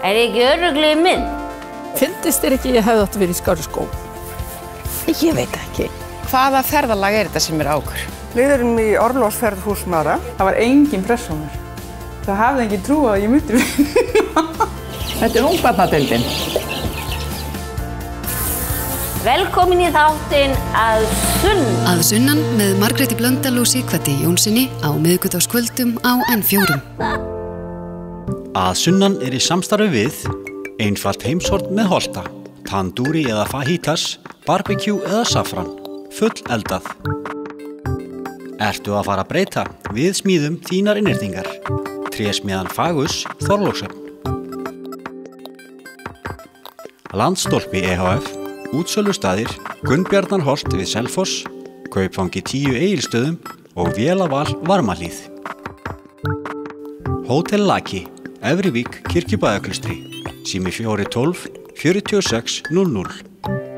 Ég ekki örugglega í mynd? Fyndist þér ekki ég hefði átt að vera í skárri skóm? Ég veit ekki. Hvaða ferðalag þetta sem ákur? Við erum í orlofsferð húsmára. Það var engin press á mér. Það hafði engin trú að ég myndi vinna. Þetta ungbarnadeildin. Velkomin í þáttinn Að sunnan. Að sunnan með Margréti Blöndal og Sighvati Jónssoni á miðvikudagskvöldum á N4. Að sunnan í samstarfi við einfalt heimshorn með Holta, tandúri eða fajitas, barbecue eða safran, full eldað. Ertu að fara að breyta? Við smíðum þínar innréttingar. Trésmíðan Fagus, Þorlókshöfn. Landsstólpi EHF, útsölustaðir, Gunnbjarnarholt við Selfoss, Kaupfangi 10 Egilsstöðum og Vélaval Varmahlíð. Hótel Laki, Efrivík, Kirkjubæjarklaustri, sími 412 46 00.